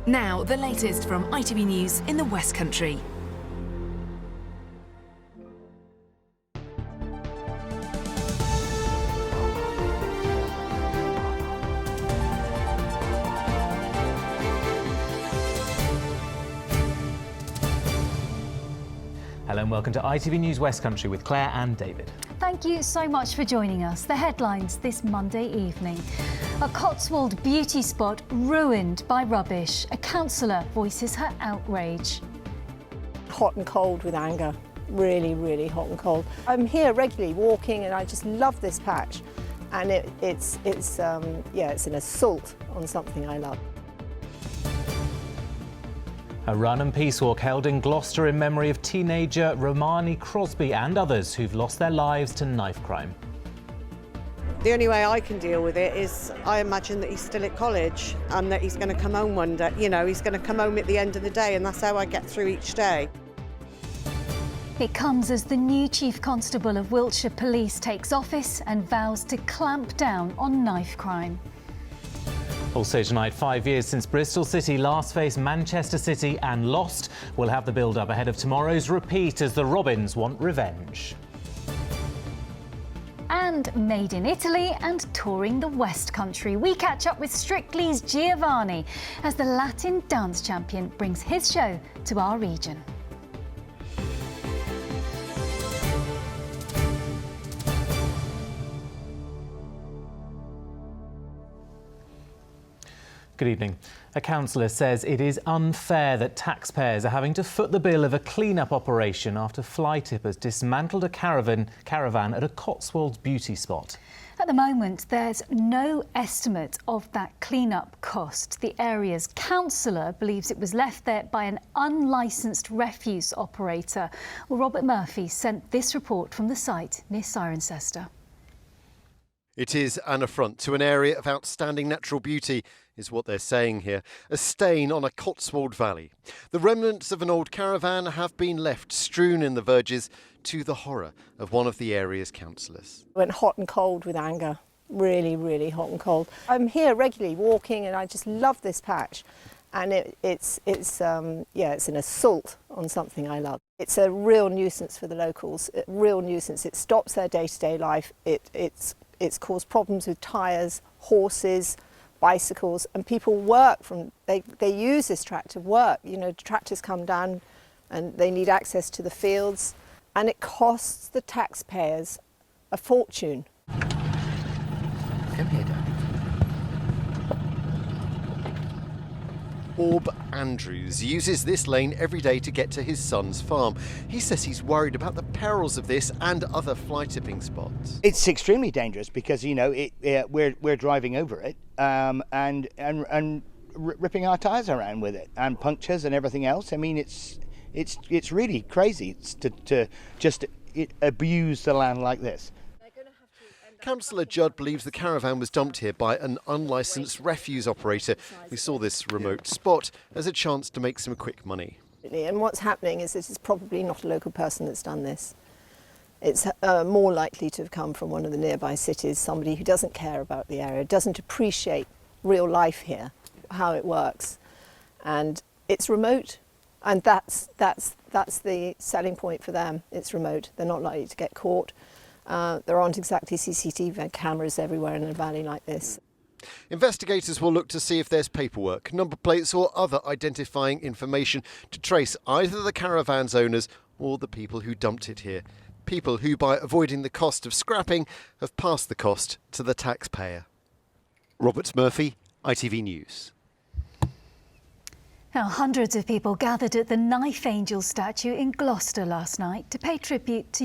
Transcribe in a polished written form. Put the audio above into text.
Now, the latest from ITV News in the West Country. Hello and welcome to ITV News West Country with Claire and David. Thank you so much for joining us. The headlines this Monday evening. A Cotswold beauty spot ruined by rubbish. A councillor voices her outrage. Hot and cold with anger. Really, really hot and cold. I'm here regularly walking and I just love this patch. And it's an assault on something I love. A run and peace walk held in Gloucester in memory of teenager Romani Crosby and others who've lost their lives to knife crime. The only way I can deal with it is I imagine that he's still at college and that he's going to come home one day. You know, he's going to come home at the end of the day, and that's how I get through each day. It comes as the new Chief Constable of Wiltshire Police takes office and vows to clamp down on knife crime. Also tonight, 5 years since Bristol City last faced Manchester City and lost. We'll have the build-up ahead of tomorrow's repeat as the Robins want revenge. And made in Italy and touring the West Country. We catch up with Strictly's Giovanni as the Latin dance champion brings his show to our region. Good evening. A councillor says it is unfair that taxpayers are having to foot the bill of a clean-up operation after fly tippers dismantled a caravan at a Cotswold beauty spot. At the moment, there's no estimate of that clean-up cost. The area's councillor believes it was left there by an unlicensed refuse operator. Well, Robert Murphy sent this report from the site near Cirencester. It is an affront to an area of outstanding natural beauty, is what they're saying here. A stain on a Cotswold valley. The remnants of an old caravan have been left strewn in the verges, to the horror of one of the area's councillors. Went hot and cold with anger. Really, really hot and cold. I'm here regularly walking and I just love this patch. And it's an assault on something I love. It's a real nuisance for the locals. A real nuisance. It stops their day-to-day life. It's caused problems with tyres, horses, bicycles, and people work from. They use this track to work. You know, tractors come down, and they need access to the fields, and it costs the taxpayers a fortune. Come here, Dad. Orb Andrews uses this lane every day to get to his son's farm. He says he's worried about the perils of this and other fly tipping spots. It's extremely dangerous because, you know, we're driving over it and ripping our tyres around with it, and punctures and everything else. I mean, it's really crazy to just abuse the land like this. Councillor Judd believes the caravan was dumped here by an unlicensed refuse operator who saw this remote spot as a chance to make some quick money. And what's happening is this is probably not a local person that's done this. It's more likely to have come from one of the nearby cities, somebody who doesn't care about the area, doesn't appreciate real life here, how it works. And it's remote, and that's the selling point for them. It's remote. They're not likely to get caught. There aren't exactly CCTV cameras everywhere in a valley like this. Investigators will look to see if there's paperwork, number plates or other identifying information to trace either the caravan's owners or the people who dumped it here. People who, by avoiding the cost of scrapping, have passed the cost to the taxpayer. Robert Murphy, ITV News. Now, hundreds of people gathered at the Knife Angel statue in Gloucester last night to pay tribute to